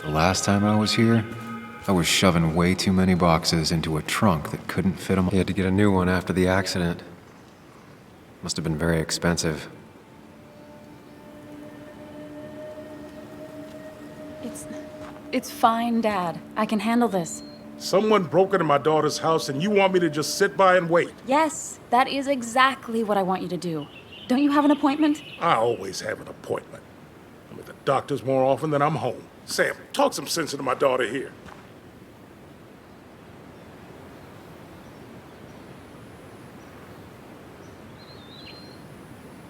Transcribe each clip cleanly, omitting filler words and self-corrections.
The last time I was here, I was shoving way too many boxes into a trunk that couldn't fit them. He had to get a new one after the accident. Must have been very expensive. It's fine, Dad. I can handle this. Someone broke into my daughter's house and you want me to just sit by and wait? Yes, that is exactly what I want you to do. Don't you have an appointment? I always have an appointment. I'm at the doctor's more often than I'm home. Sam, talk some sense into my daughter here.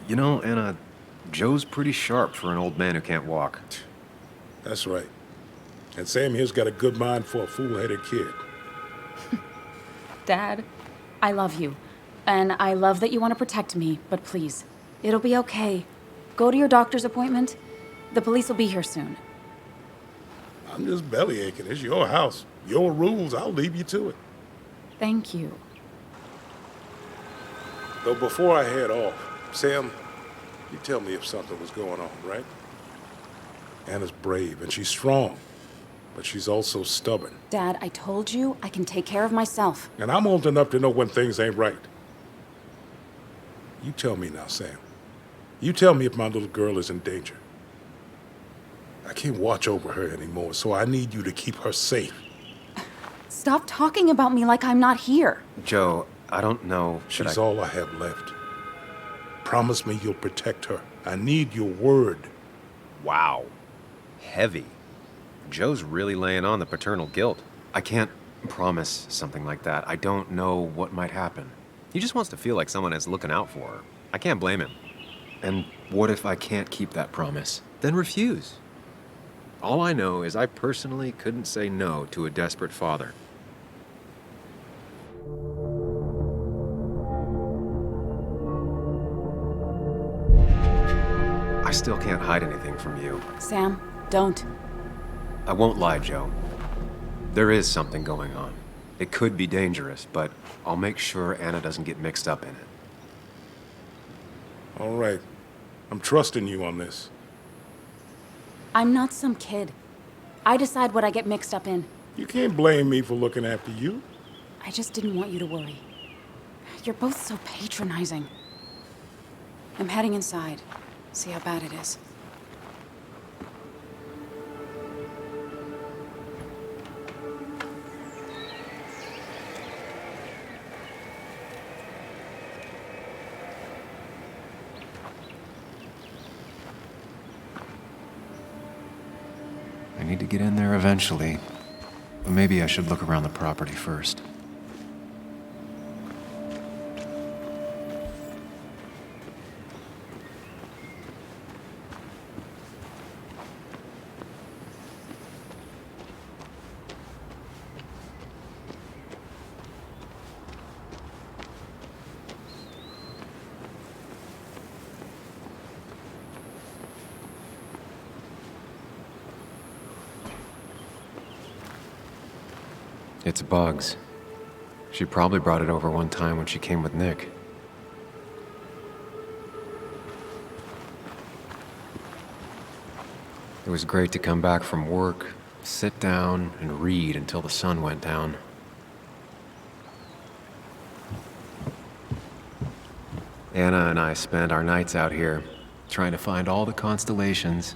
You know, Anna, Joe's pretty sharp for an old man who can't walk. That's right. And Sam here's got a good mind for a fool-headed kid. Dad, I love you. And I love that you want to protect me, but please, it'll be okay. Go to your doctor's appointment. The police will be here soon. I'm just bellyaching. It's your house. Your rules. I'll leave you to it. Thank you. Though before I head off, Sam, you tell me if something was going on, right? Anna's brave and she's strong, but she's also stubborn. Dad, I told you I can take care of myself. And I'm old enough to know when things ain't right. You tell me now, Sam. You tell me if my little girl is in danger. I can't watch over her anymore, so I need you to keep her safe. Stop talking about me like I'm not here. Joe, I don't know. She's all I have left. Promise me you'll protect her. I need your word. Wow. Heavy. Joe's really laying on the paternal guilt. I can't promise something like that. I don't know what might happen. He just wants to feel like someone is looking out for her. I can't blame him. And what if I can't keep that promise? Then refuse. All I know is I personally couldn't say no to a desperate father. I still can't hide anything from you. Sam, don't. I won't lie, Joe. There is something going on. It could be dangerous, but I'll make sure Anna doesn't get mixed up in it. All right. I'm trusting you on this. I'm not some kid. I decide what I get mixed up in. You can't blame me for looking after you. I just didn't want you to worry. You're both so patronizing. I'm heading inside. See how bad it is. I need to get in there eventually, but maybe I should look around the property first. It's Bugs. She probably brought it over one time when she came with Nick. It was great to come back from work, sit down, and read until the sun went down. Anna and I spent our nights out here, trying to find all the constellations.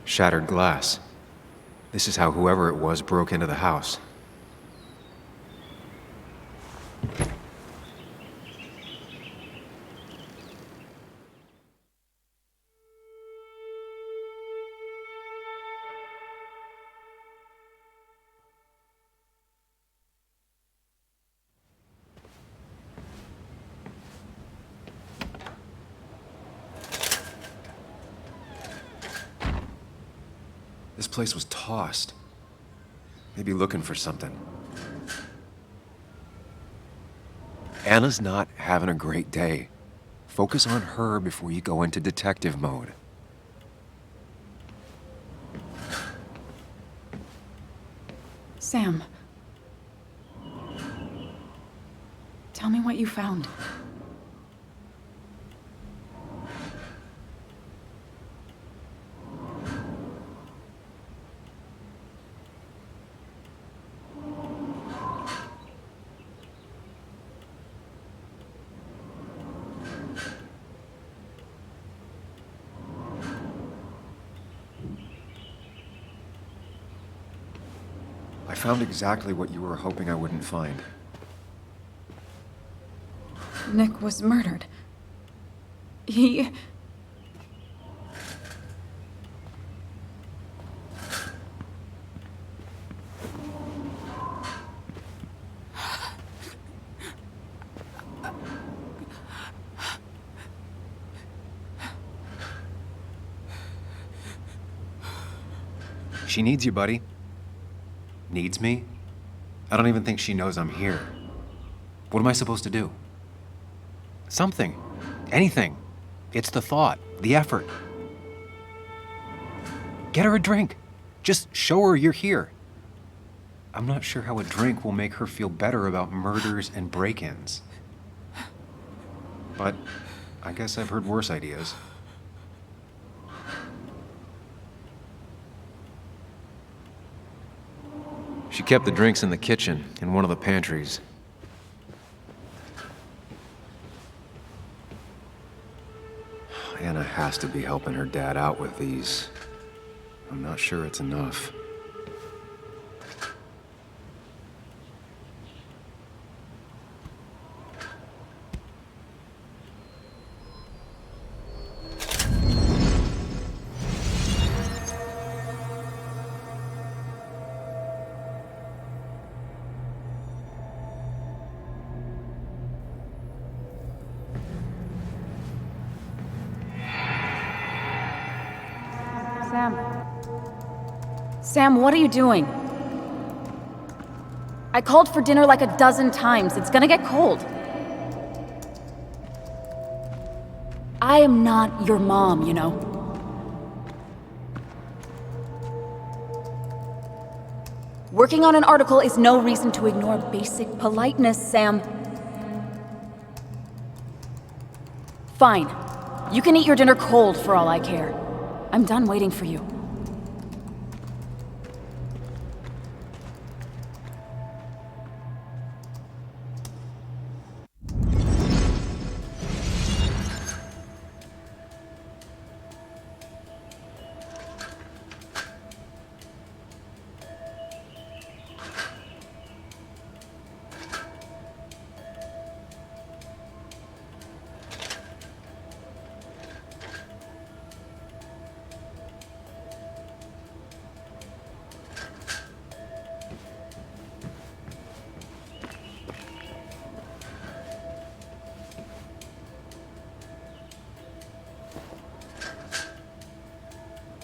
Shattered glass. This is how whoever it was broke into the house. place was tossed. Maybe looking for something. Anna's not having a great day. Focus on her before you go into detective mode. Sam. Tell me what you found. I found exactly what you were hoping I wouldn't find. Nick was murdered. He... She needs you, buddy. Needs me? I don't even think she knows I'm here. What am I supposed to do? Something. Anything. It's the thought, the effort. Get her a drink. Just show her you're here. I'm not sure how a drink will make her feel better about murders and break-ins. But I guess I've heard worse ideas. She kept the drinks in the kitchen, in one of the pantries. Anna has to be helping her dad out with these. I'm not sure it's enough. Sam, what are you doing? I called for dinner like a dozen times. It's gonna get cold. I am not your mom, you know. Working on an article is no reason to ignore basic politeness, Sam. Fine. You can eat your dinner cold for all I care. I'm done waiting for you.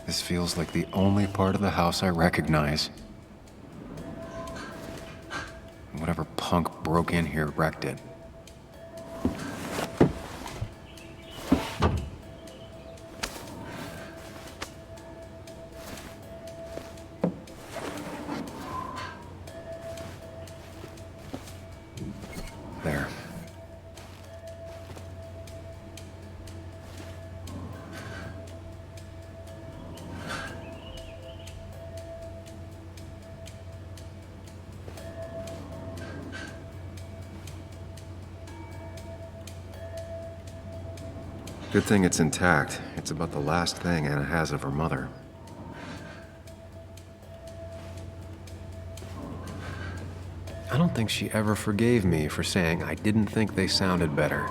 This feels like the only part of the house I recognize. Whatever punk broke in here wrecked it. There. Good thing it's intact. It's about the last thing Anna has of her mother. I don't think she ever forgave me for saying I didn't think they sounded better.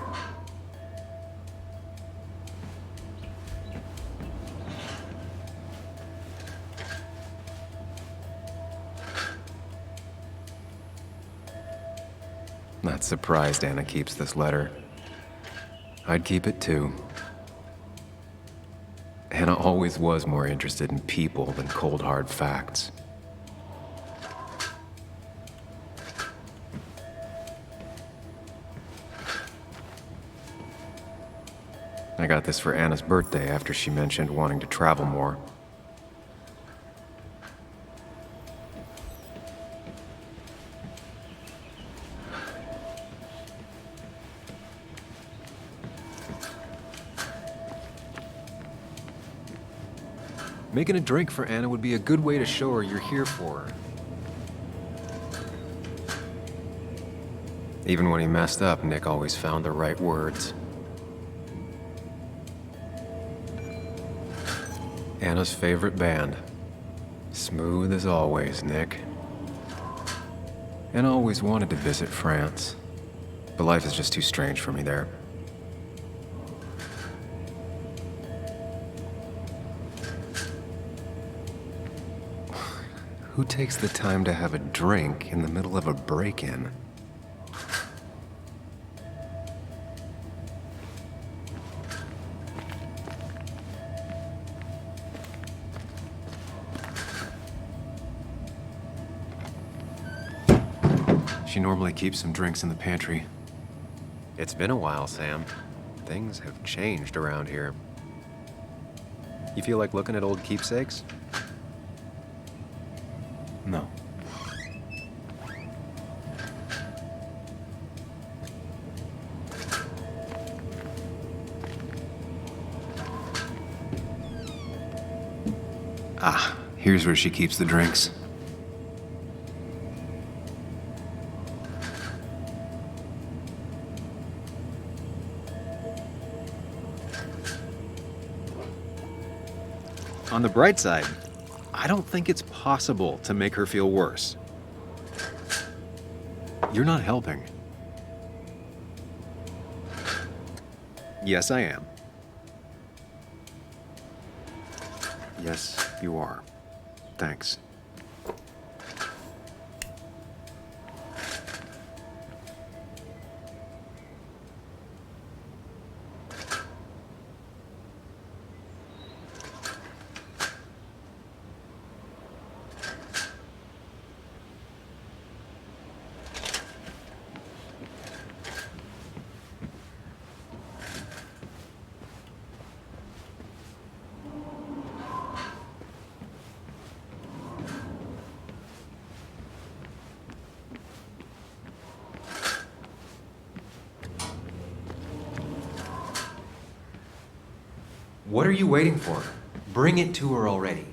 Not surprised Anna keeps this letter. I'd keep it too. Anna always was more interested in people than cold, hard facts. I got this for Anna's birthday after she mentioned wanting to travel more. Making a drink for Anna would be a good way to show her you're here for her. Even when he messed up, Nick always found the right words. Anna's favorite band. Smooth as always, Nick. Anna always wanted to visit France, but life is just too strange for me there. Who takes the time to have a drink in the middle of a break-in? She normally keeps some drinks in the pantry. It's been a while, Sam. Things have changed around here. You feel like looking at old keepsakes? No. Ah, here's where she keeps the drinks. On the bright side, I don't think it's possible to make her feel worse. You're not helping. Yes, I am. Yes, you are. Thanks. What are you waiting for? Bring it to her already.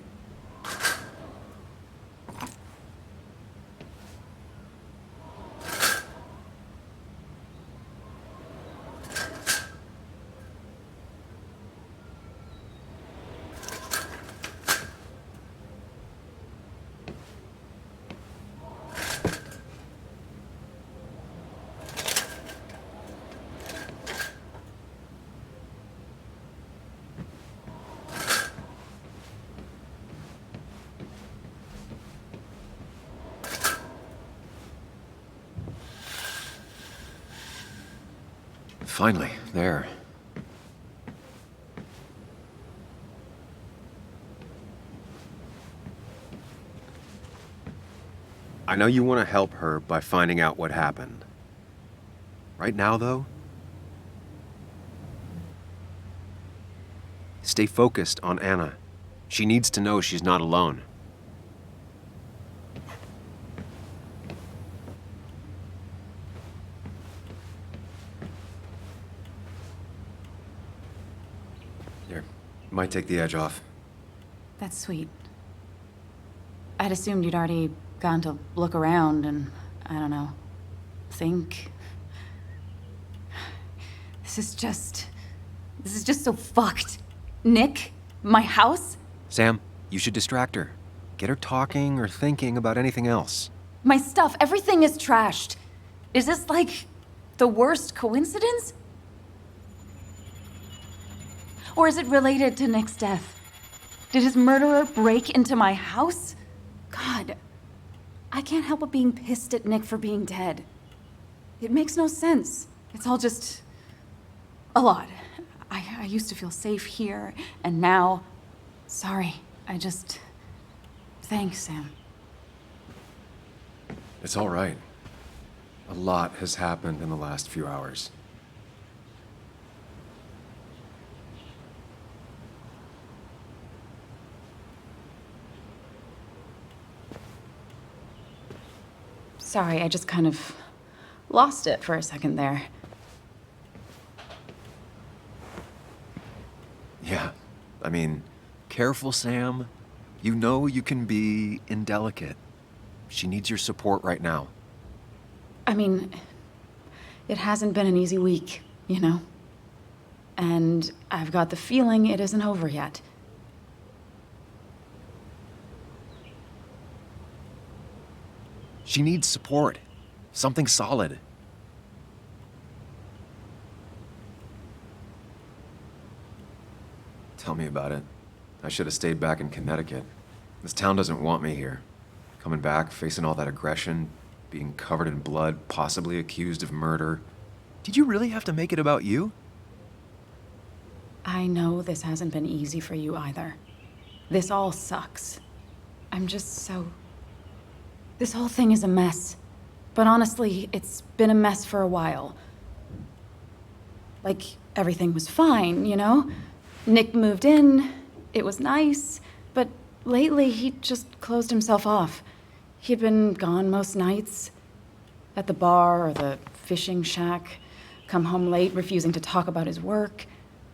Finally, there. I know you want to help her by finding out what happened. Right now, though, stay focused on Anna. She needs to know she's not alone. Here, might take the edge off. That's sweet. I'd assumed you'd already gone to look around and, I don't know, think. This is just so fucked. Nick, my house, Sam, you should distract her. Get her talking or thinking about anything else. my stuff, everything is trashed. Is this like the worst coincidence? Or is it related to Nick's death? Did his murderer break into my house? God, I can't help but being pissed at Nick for being dead. It makes no sense. It's all just a lot. I I used to feel safe here, and now... Sorry, Thanks, Sam. It's all right. A lot has happened in the last few hours. Sorry, I just kind of lost it for a second there. Yeah, I mean, careful, Sam. You know you can be indelicate. She needs your support right now. I mean, it hasn't been an easy week, you know? And I've got the feeling it isn't over yet. She needs support. Something solid. Tell me about it. I should have stayed back in Connecticut. This town doesn't want me here. Coming back, facing all that aggression, being covered in blood, possibly accused of murder. Did you really have to make it about you? I know this hasn't been easy for you either. This all sucks. I'm just so... This whole thing is a mess. But honestly, it's been a mess for a while. Like, everything was fine, you know? Nick moved in, it was nice, but lately he just closed himself off. He'd been gone most nights, at the bar or the fishing shack, come home late, refusing to talk about his work.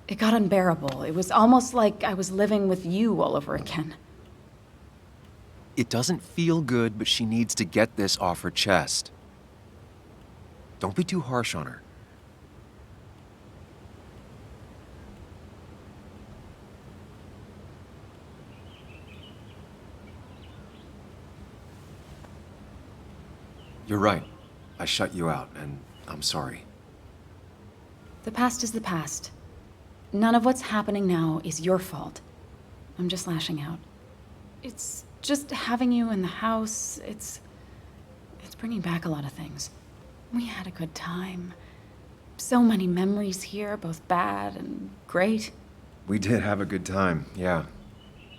It got unbearable. It was almost like I was living with you all over again. It doesn't feel good, but she needs to get this off her chest. Don't be too harsh on her. You're right. I shut you out, and I'm sorry. The past is the past. None of what's happening now is your fault. I'm just lashing out. It's just having you in the house, it's bringing back a lot of things. We had a good time. So many memories here, both bad and great. We did have a good time, yeah.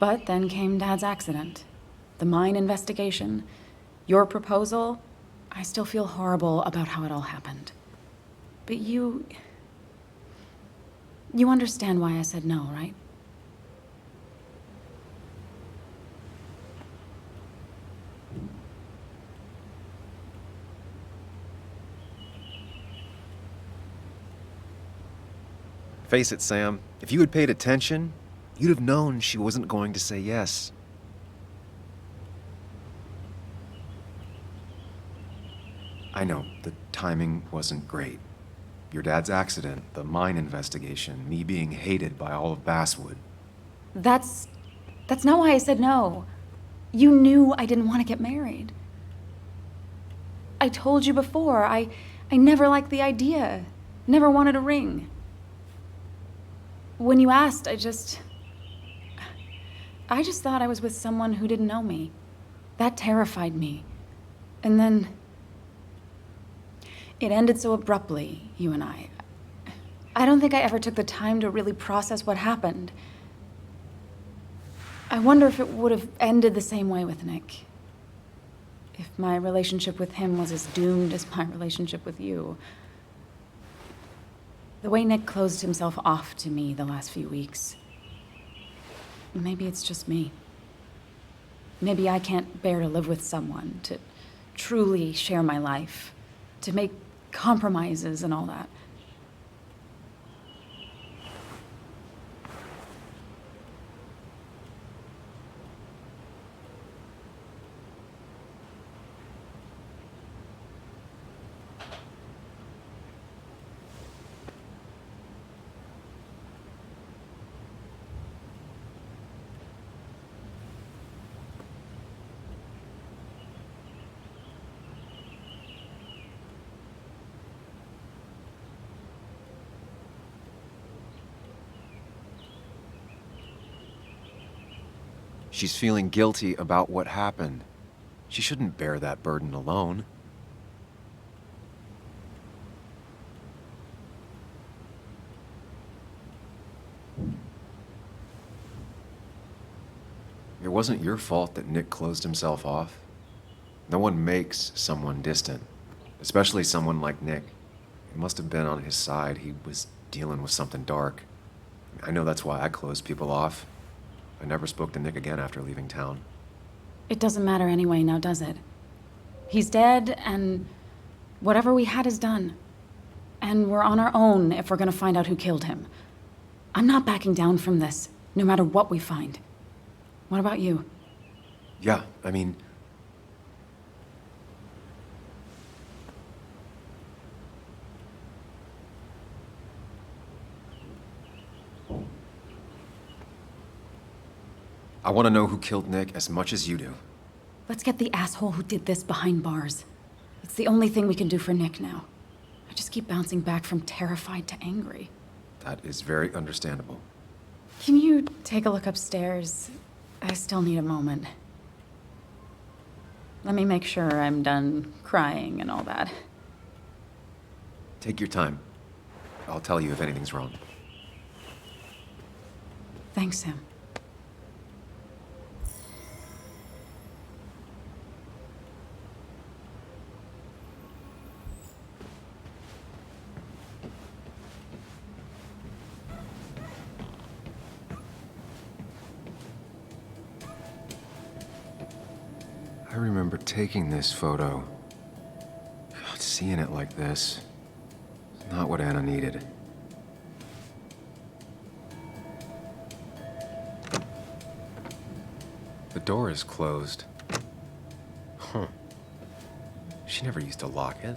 But then came Dad's accident. The mine investigation. Your proposal. I still feel horrible about how it all happened. But you understand why I said no, right? Face it, Sam. If you had paid attention, you'd have known she wasn't going to say yes. I know, the timing wasn't great. Your dad's accident, the mine investigation, me being hated by all of Basswood. That's not why I said no. You knew I didn't want to get married. I told you before, I never liked the idea. Never wanted a ring. When you asked, I just thought I was with someone who didn't know me. That terrified me. And then it ended so abruptly, you and I. I don't think I ever took the time to really process what happened. I wonder if it would have ended the same way with Nick. If my relationship with him was as doomed as my relationship with you. The way Nick closed himself off to me the last few weeks. Maybe it's just me. Maybe I can't bear to live with someone, to truly share my life, to make compromises and all that. She's feeling guilty about what happened. She shouldn't bear that burden alone. It wasn't your fault that Nick closed himself off. No one makes someone distant, especially someone like Nick. It must have been on his side. He was dealing with something dark. I know that's why I closed people off. I never spoke to Nick again after leaving town. It doesn't matter anyway, now does it? He's dead, and whatever we had is done. And we're on our own if we're gonna find out who killed him. I'm not backing down from this, no matter what we find. What about you? Yeah, I mean... I want to know who killed Nick as much as you do. Let's get the asshole who did this behind bars. It's the only thing we can do for Nick now. I just keep bouncing back from terrified to angry. That is very understandable. Can you take a look upstairs? I still need a moment. Let me make sure I'm done crying and all that. Take your time. I'll tell you if anything's wrong. Thanks, Sam. I remember taking this photo. God, seeing it like this. Not what Anna needed. The door is closed. Huh. She never used to lock it.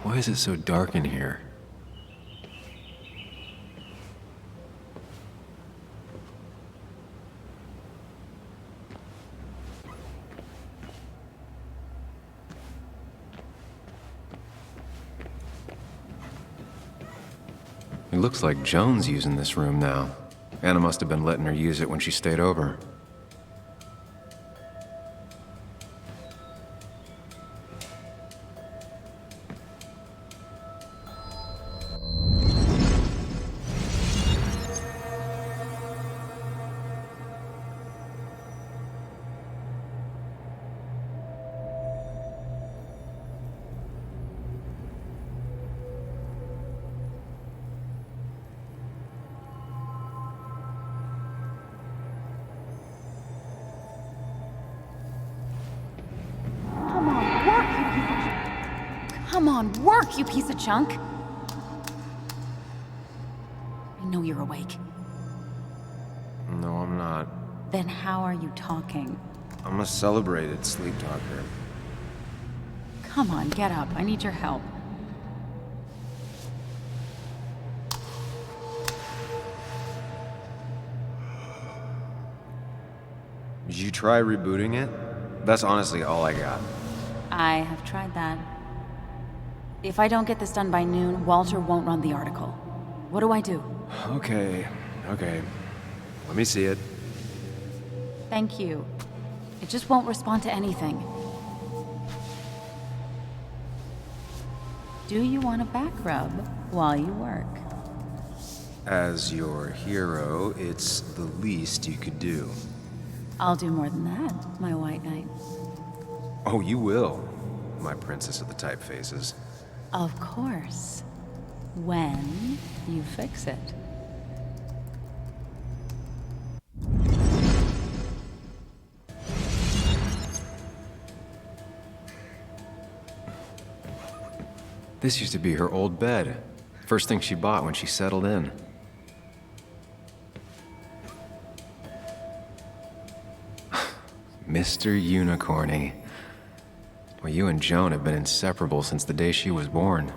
Why is it so dark in here? It looks like Joan's using this room now. Anna must have been letting her use it when she stayed over. Come on, work, you piece of junk! I know you're awake. No, I'm not. Then how are you talking? I'm a celebrated sleep talker. Come on, get up. I need your help. Did you try rebooting it? That's honestly all I got. I have tried that. If I don't get this done by noon, Walter won't run the article. What do I do? Okay. Let me see it. Thank you. It just won't respond to anything. Do you want a back rub while you work? As your hero, it's the least you could do. I'll do more than that, my white knight. Oh, you will, my princess of the typefaces. Of course. When you fix it. This used to be her old bed. First thing she bought when she settled in. Mr. Unicorny. Well, you and Joan have been inseparable since the day she was born.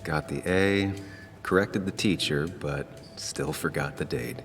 Got the A, corrected the teacher, but still forgot the date.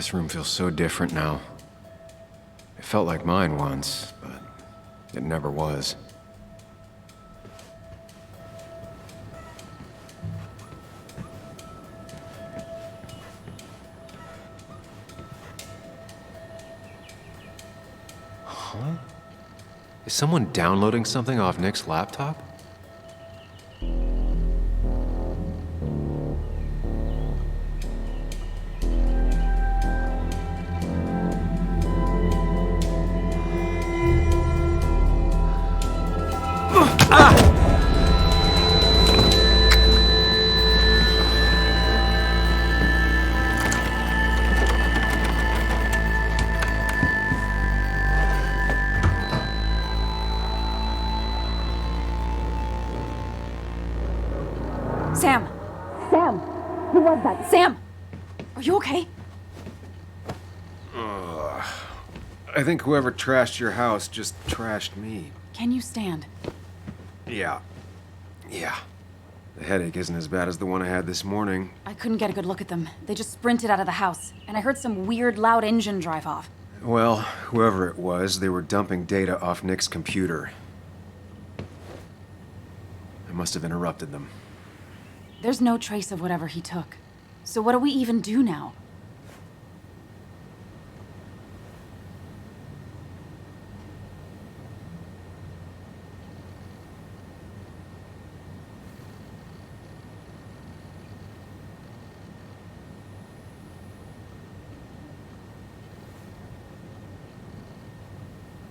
This room feels so different now. It felt like mine once, but it never was. Huh? Is someone downloading something off Nick's laptop? Sam! Sam! Who was that? Sam! Are you okay? I think whoever trashed your house just trashed me. Can you stand? Yeah. The headache isn't as bad as the one I had this morning. I couldn't get a good look at them. They just sprinted out of the house, and I heard some weird, loud engine drive off. Well, whoever it was, they were dumping data off Nick's computer. I must have interrupted them. There's no trace of whatever he took. So what do we even do now?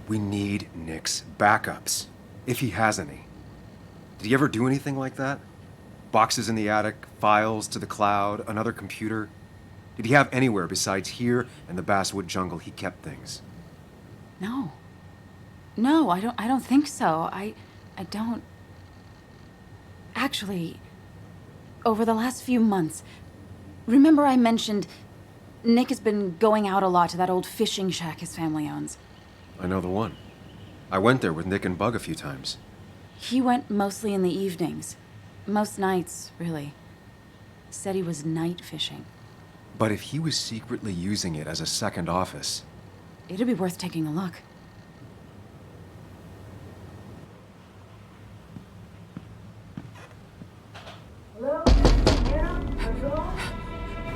We need Nick's backups, if he has any. Did he ever do anything like that? Boxes in the attic, files to the cloud, another computer? Did he have anywhere besides here and the basswood jungle he kept things? No. No, I don't think so. I don't... Actually, over the last few months, remember I mentioned Nick has been going out a lot to that old fishing shack his family owns. I know the one. I went there with Nick and Bug a few times. He went mostly in the evenings. Most nights, really. Said he was night fishing. But if he was secretly using it as a second office... It'd be worth taking a look. Hello? Yeah? What's wrong?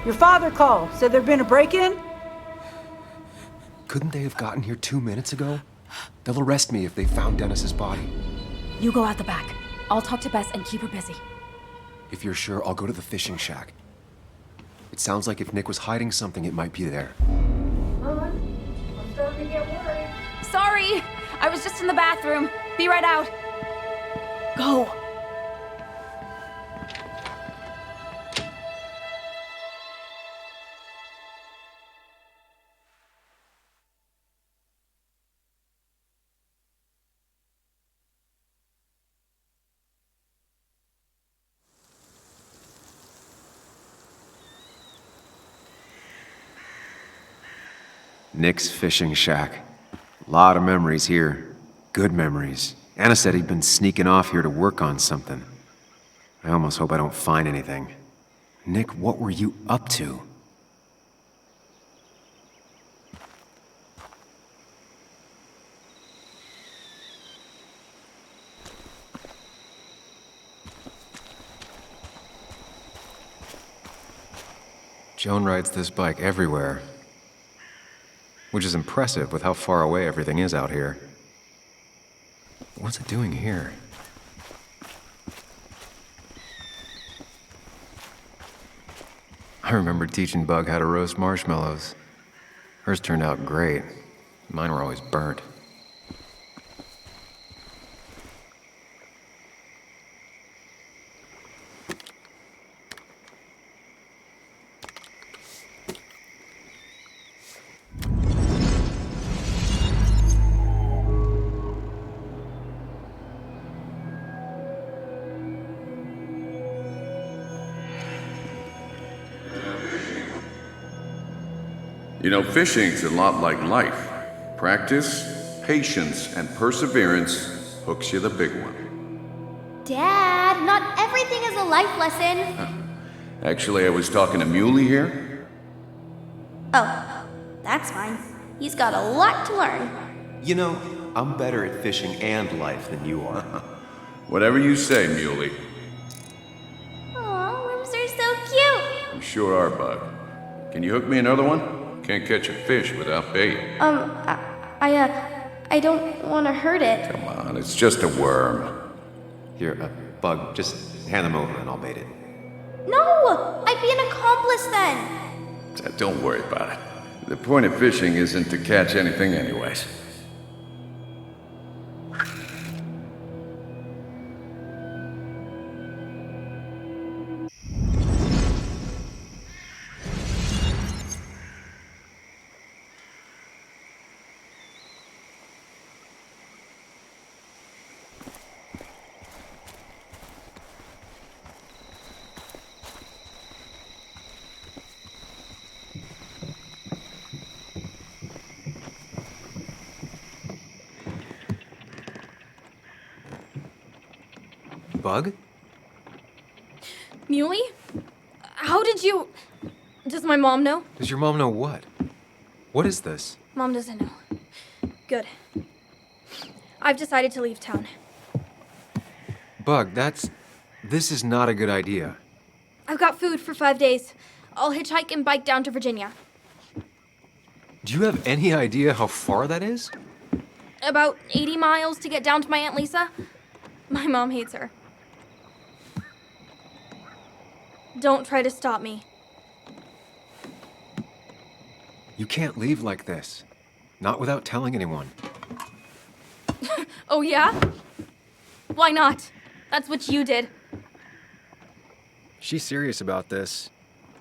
Your father called. Said there'd been a break-in? Couldn't they have gotten here 2 minutes ago? They'll arrest me if they found Dennis's body. You go out the back. I'll talk to Bess and keep her busy. If you're sure, I'll go to the fishing shack. It sounds like if Nick was hiding something, it might be there. I'm starting to get worried. Sorry! I was just in the bathroom. Be right out. Go! Nick's fishing shack. Lot of memories here. Good memories. Anna said he'd been sneaking off here to work on something. I almost hope I don't find anything. Nick, what were you up to? Joan rides this bike everywhere. Which is impressive with how far away everything is out here. What's it doing here? I remember teaching Bug how to roast marshmallows. Hers turned out great. Mine were always burnt. You know, fishing's a lot like life. Practice, patience, and perseverance hooks you the big one. Dad, not everything is a life lesson. Actually, I was talking to Muley here. Oh, That's fine. He's got a lot to learn. You know, I'm better at fishing and life than you are. Whatever you say, Muley. Aw, worms are so cute. You sure are, Bug. Can you hook me another one? Can't catch a fish without bait. I don't want to hurt it. Come on, it's just a worm. Here, Bug, just hand them over and I'll bait it. No! I'd be an accomplice then. Don't worry about it. The point of fishing isn't to catch anything anyways. Bug? Muley? How did you... Does my mom know? Does your mom know what? What is this? Mom doesn't know. Good. I've decided to leave town. Bug, this is not a good idea. I've got food for 5 days. I'll hitchhike and bike down to Virginia. Do you have any idea how far that is? About 80 miles to get down to my Aunt Lisa. My mom hates her. Don't try to stop me. You can't leave like this. Not without telling anyone. Oh, yeah? Why not? That's what you did. She's serious about this.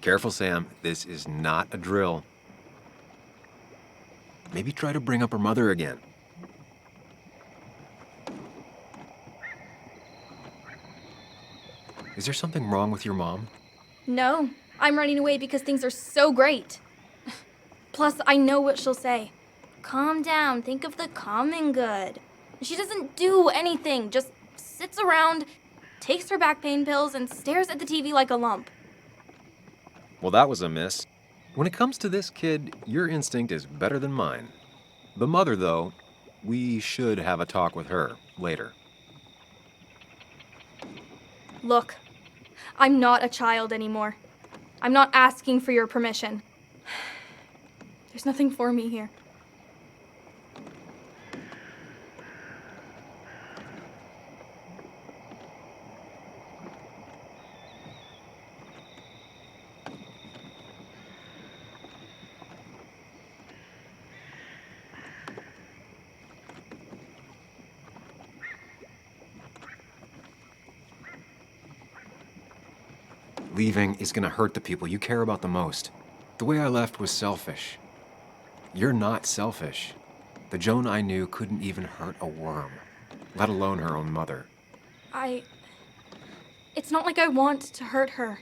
Careful, Sam. This is not a drill. Maybe try to bring up her mother again. Is there something wrong with your mom? No, I'm running away because things are so great. Plus, I know what she'll say. Calm down, think of the common good. She doesn't do anything, just sits around, takes her back pain pills, and stares at the TV like a lump. Well, that was a miss. When it comes to this kid, your instinct is better than mine. The mother, though, we should have a talk with her later. Look, I'm not a child anymore. I'm not asking for your permission. There's nothing for me here. Leaving is gonna hurt the people you care about the most. The way I left was selfish. You're not selfish. The Joan I knew couldn't even hurt a worm, let alone her own mother. It's not like I want to hurt her.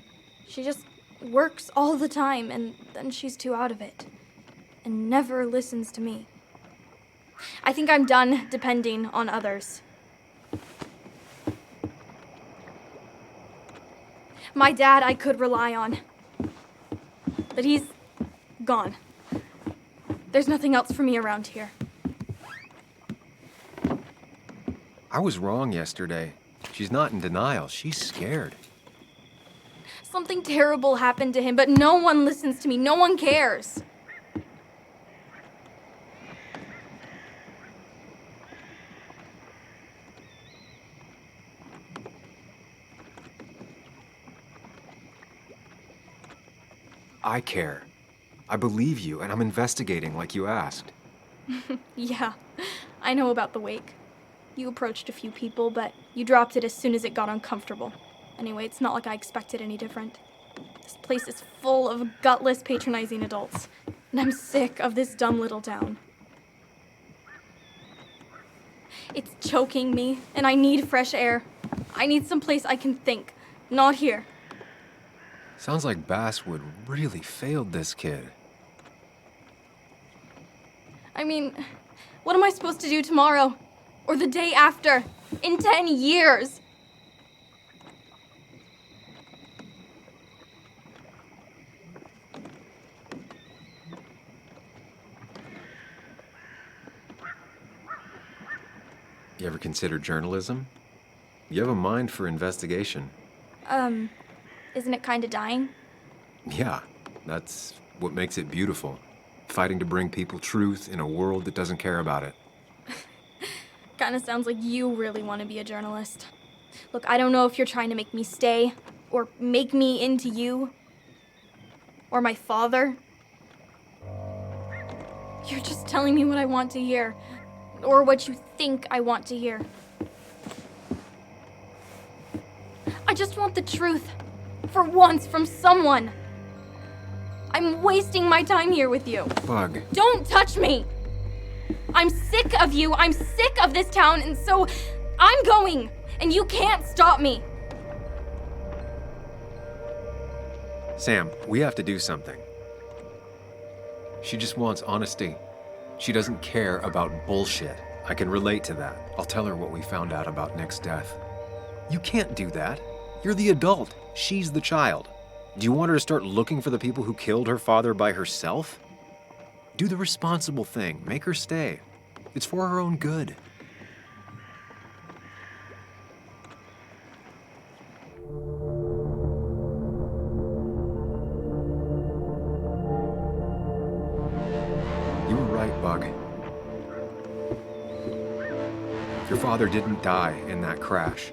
She just works all the time, and then she's too out of it. And never listens to me. I think I'm done depending on others. My dad I could rely on. But he's gone. There's nothing else for me around here. I was wrong yesterday. She's not in denial. She's scared. Something terrible happened to him, but no one listens to me. No one cares. I care. I believe you, and I'm investigating like you asked. Yeah, I know about the wake. You approached a few people, but you dropped it as soon as it got uncomfortable. Anyway, it's not like I expected any different. This place is full of gutless, patronizing adults, and I'm sick of this dumb little town. It's choking me, and I need fresh air. I need some place I can think, not here. Sounds like Basswood really failed this kid. I mean, what am I supposed to do tomorrow? Or the day after? In 10 years? You ever consider journalism? You have a mind for investigation. Isn't it kinda dying? Yeah, that's what makes it beautiful. Fighting to bring people truth in a world that doesn't care about it. Kinda sounds like you really want to be a journalist. Look, I don't know if you're trying to make me stay, or make me into you, or my father. You're just telling me what I want to hear, or what you think I want to hear. I just want the truth, for once, from someone. I'm wasting my time here with you. Bug. Don't touch me! I'm sick of you, I'm sick of this town, and so I'm going, and you can't stop me. Sam, we have to do something. She just wants honesty. She doesn't care about bullshit. I can relate to that. I'll tell her what we found out about Nick's death. You can't do that. You're the adult. She's the child. Do you want her to start looking for the people who killed her father by herself? Do the responsible thing. Make her stay. It's for her own good. You were right, Bug. Your father didn't die in that crash.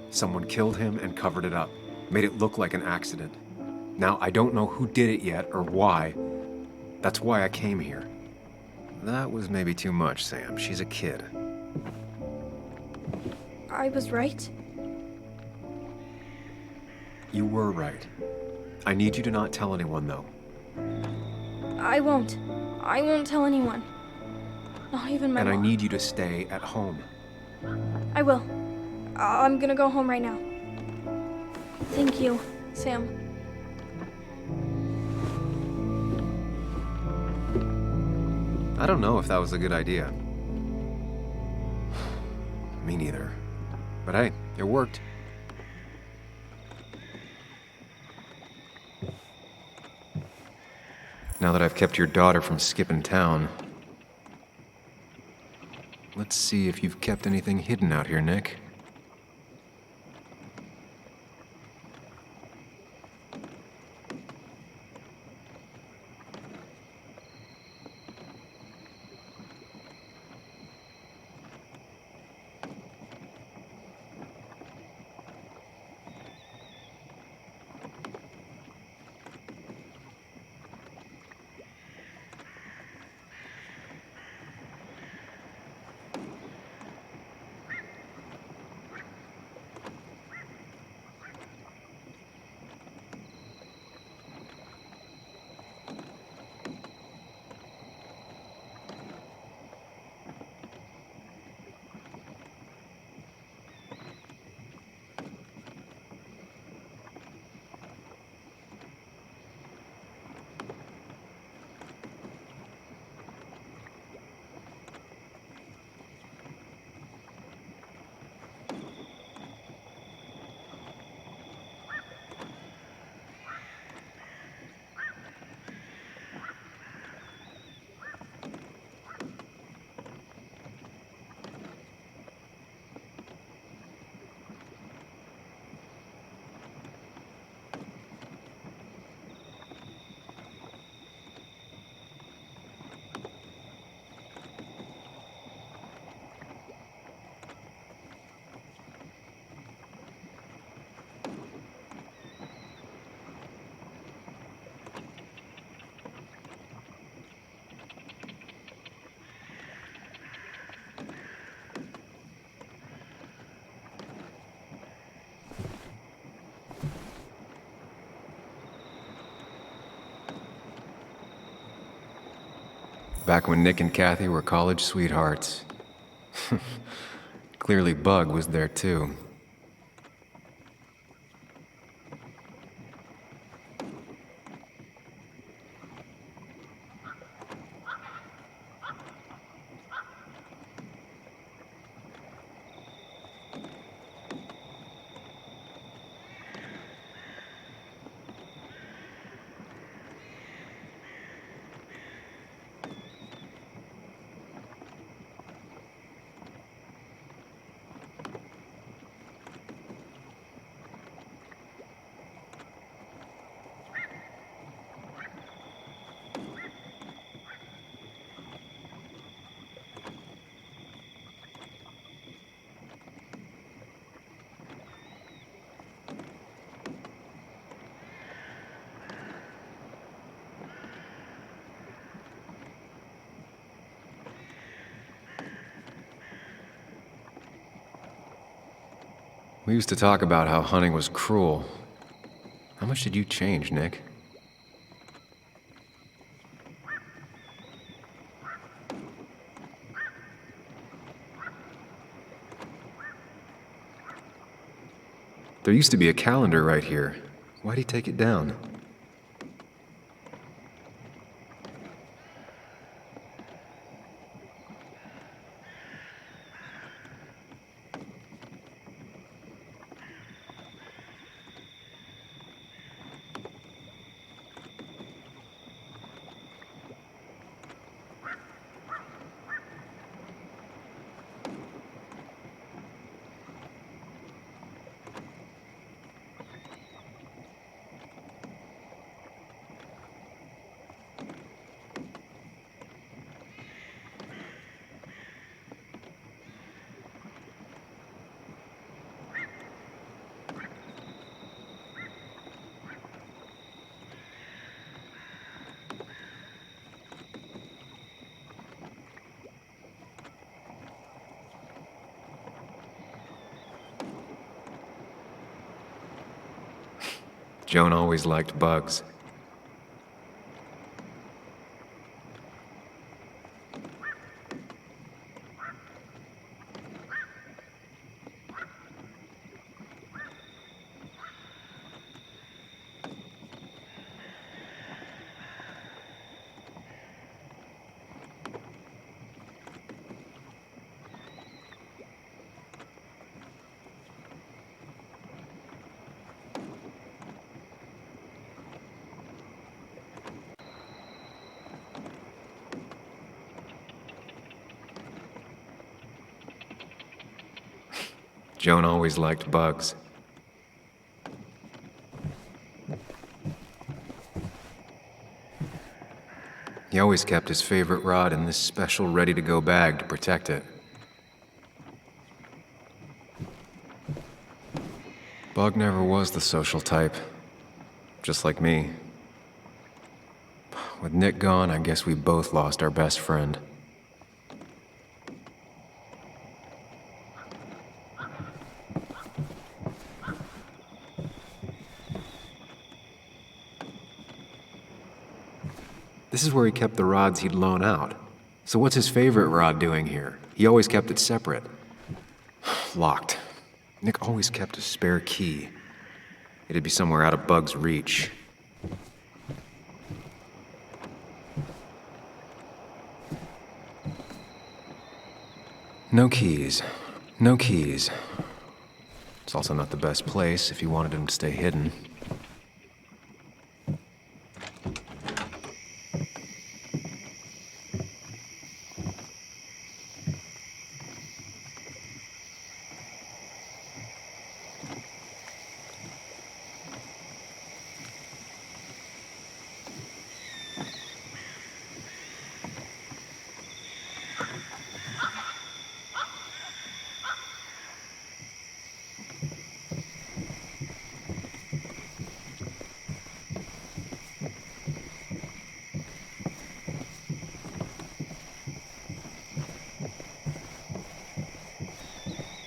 Someone killed him and covered it up, made it look like an accident. Now, I don't know who did it yet or why. That's why I came here. That was maybe too much, Sam. She's a kid. I was right. You were right. I need you to not tell anyone, though. I won't. I won't tell anyone. Not even my And I mom. need you to stay at home. I will. I'm gonna go home right now. Thank you, Sam. I don't know if that was a good idea. Me neither. But hey, it worked. Now that I've kept your daughter from skipping town, let's see if you've kept anything hidden out here, Nick. Back when Nick and Kathy were college sweethearts. Clearly Bug was there too. We used to talk about how hunting was cruel. How much did you change, Nick? There used to be a calendar right here. Why'd he take it down? Joan always liked bugs. Joan always liked bugs. He always kept his favorite rod in this special ready-to-go bag to protect it. Bug never was the social type, just like me. With Nick gone, I guess we both lost our best friend. This is where he kept the rods he'd loan out. So what's his favorite rod doing here? He always kept it separate. Locked. Nick always kept a spare key. It'd be somewhere out of Bug's reach. No keys. No keys. It's also not the best place if you wanted him to stay hidden.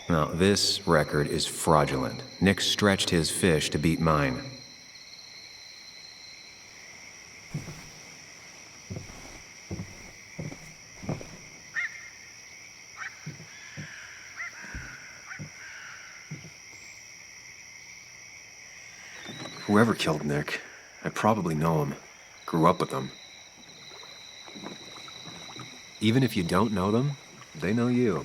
Now, this record is fraudulent. Nick stretched his fish to beat mine. Whoever killed Nick, I probably know him. Grew up with them. Even if you don't know them, they know you.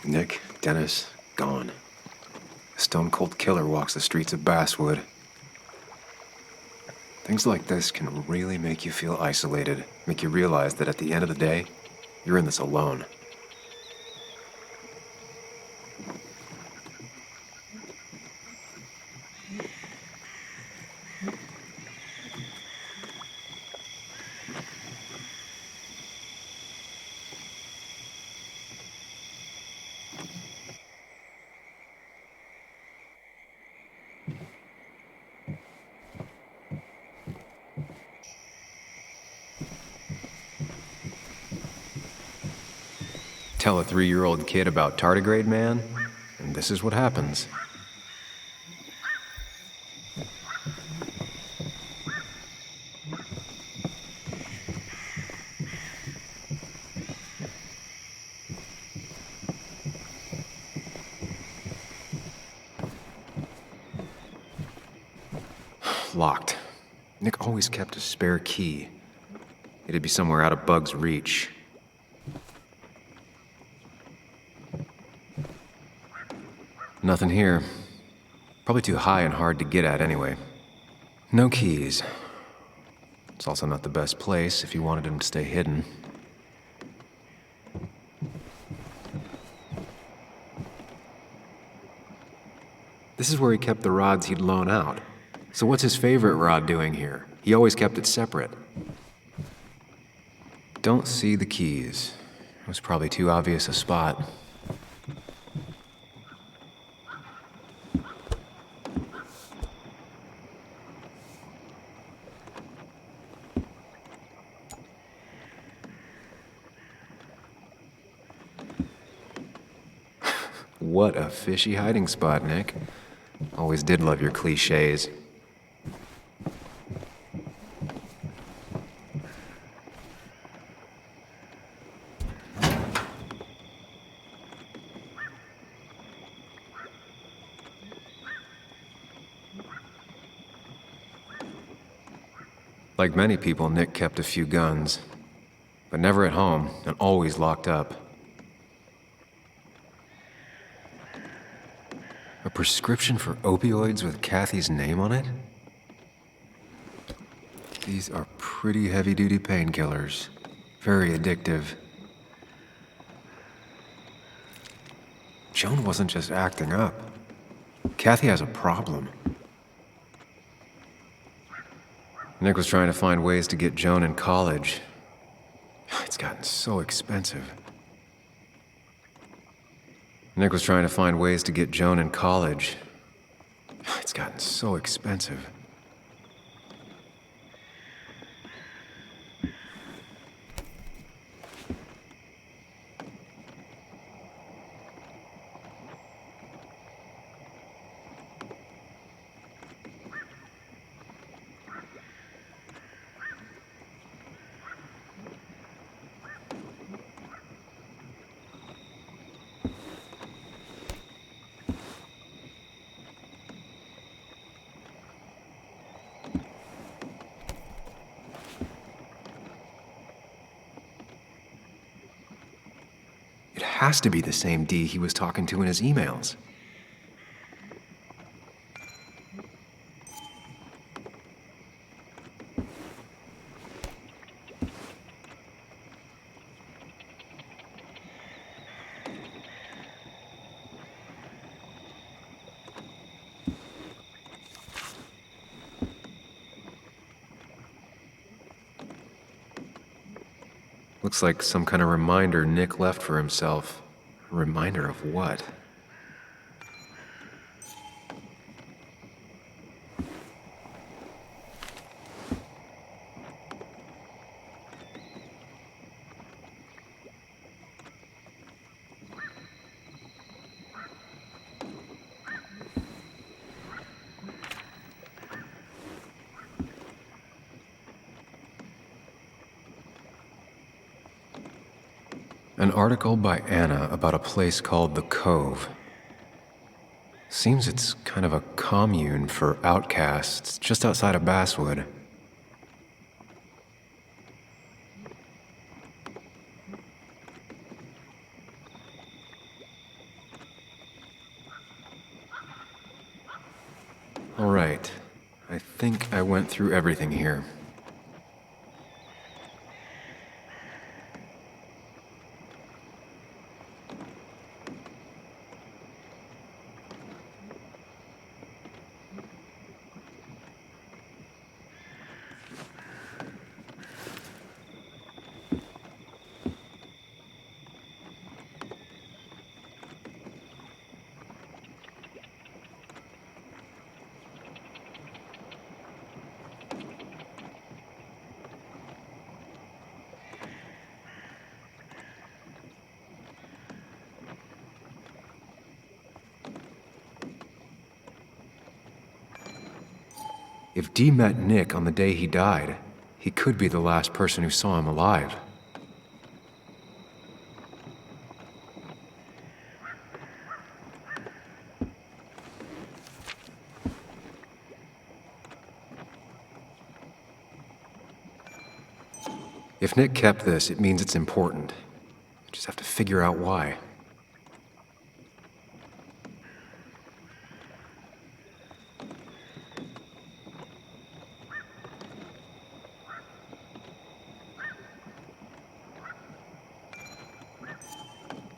Nick, Dennis, gone. A stone-cold killer walks the streets of Basswood. Things like this can really make you feel isolated, make you realize that at the end of the day, you're in this alone. Tell a 3-year-old kid about tardigrade man, and this is what happens. Locked. Nick always kept a spare key. It'd be somewhere out of Bug's reach. Nothing here. Probably too high and hard to get at anyway. No keys. It's also not the best place if you wanted him to stay hidden. This is where he kept the rods he'd loan out. So what's his favorite rod doing here? He always kept it separate. Don't see the keys. It was probably too obvious a spot. What a fishy hiding spot, Nick. Always did love your cliches. Like many people, Nick kept a few guns, but never at home and always locked up. A prescription for opioids with Kathy's name on it? These are pretty heavy-duty painkillers. Very addictive. Joan wasn't just acting up. Kathy has a problem. Nick was trying to find ways to get Joan in college. It's gotten so expensive. Nick was trying to find ways to get Joan in college. It's gotten so expensive. It has to be the same D he was talking to in his emails. Looks like some kind of reminder Nick left for himself. A reminder of what? An article by Anna about a place called the Cove. Seems it's kind of a commune for outcasts just outside of Basswood. All right, I think I went through everything here. If Dee met Nick on the day he died, he could be the last person who saw him alive. If Nick kept this, it means it's important. I just have to figure out why.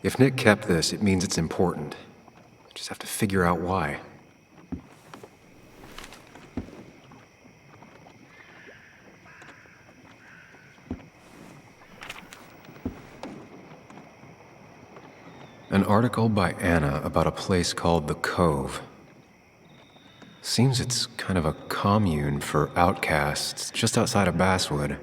If Nick kept this, it means it's important. I just have to figure out why. An article by Anna about a place called the Cove. Seems it's kind of a commune for outcasts just outside of Basswood.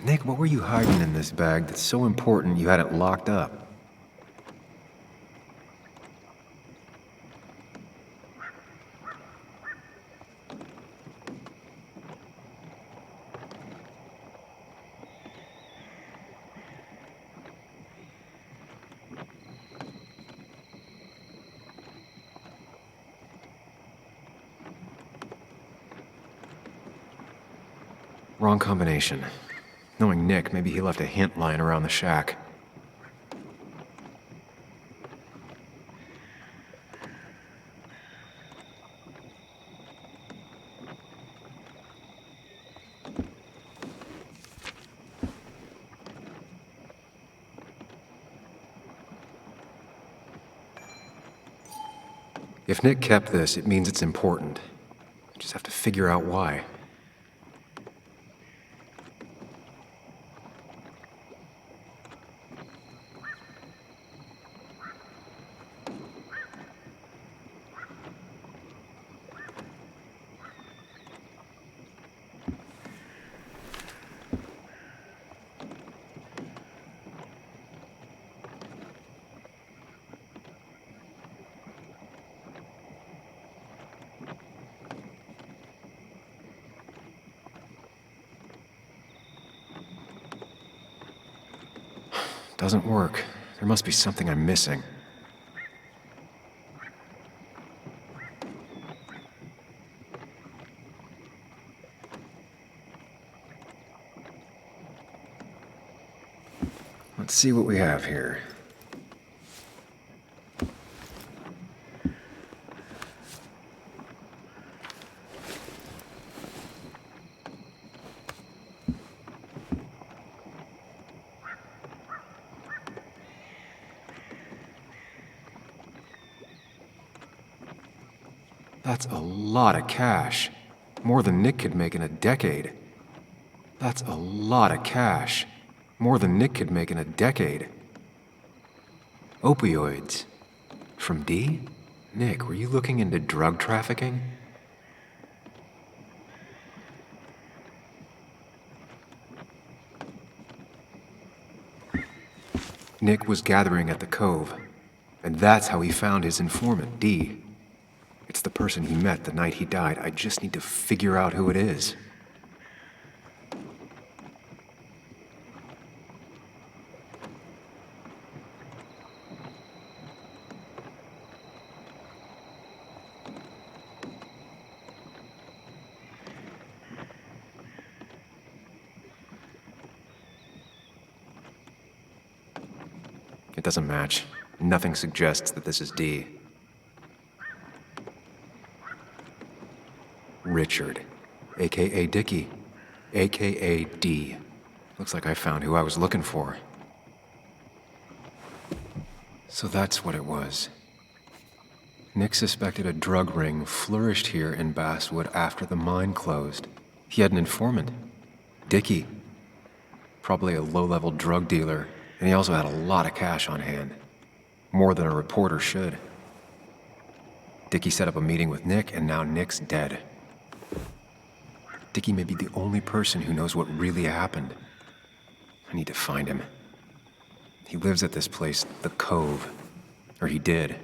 Nick, what were you hiding in this bag that's so important you had it locked up? Wrong combination. Knowing Nick, maybe he left a hint lying around the shack. If Nick kept this, it means it's important. I just have to figure out why. Doesn't work. There must be something I'm missing. Let's see what we have here. That's a lot of cash. More than Nick could make in a decade. That's a lot of cash. More than Nick could make in a decade. Opioids. From Dee? Nick, were you looking into drug trafficking? Nick was gathering at the Cove, and that's how he found his informant, Dee. It's the person he met the night he died. I just need to figure out who it is. It doesn't match. Nothing suggests that this is Dee. Richard, a.k.a. Dickie, a.k.a. Dee. Looks like I found who I was looking for. So that's what it was. Nick suspected a drug ring flourished here in Basswood after the mine closed. He had an informant, Dickie. Probably a low-level drug dealer, and he also had a lot of cash on hand. More than a reporter should. Dickie set up a meeting with Nick, and now Nick's dead. Dickie may be the only person who knows what really happened. I need to find him. He lives at this place, The Cove. Or he did.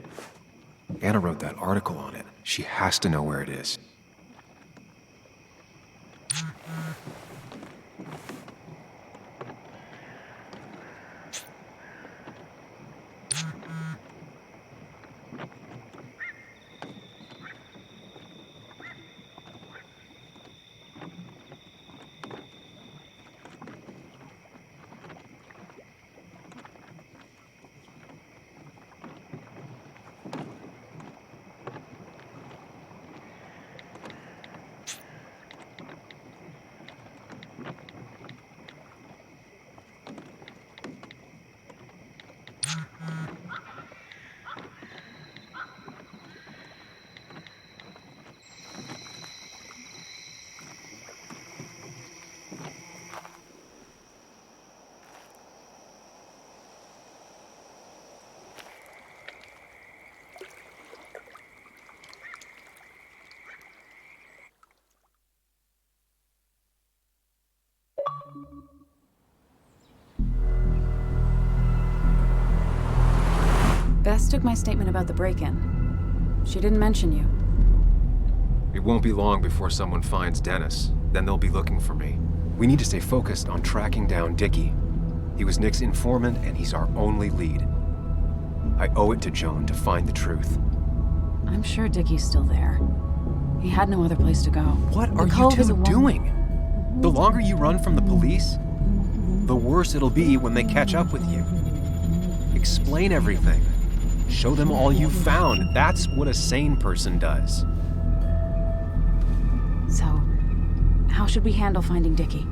Anna wrote that article on it. She has to know where it is. Bess took my statement about the break-in. She didn't mention you. It won't be long before someone finds Dennis. Then they'll be looking for me. We need to stay focused on tracking down Dickie. He was Nick's informant, and he's our only lead. I owe it to Joan to find the truth. I'm sure Dickie's still there. He had no other place to go. What are The you Cove is two a doing? The longer you run from the police, the worse it'll be when they catch up with you. Explain everything. Show them all you've found. That's what a sane person does. So, how should we handle finding Dickie?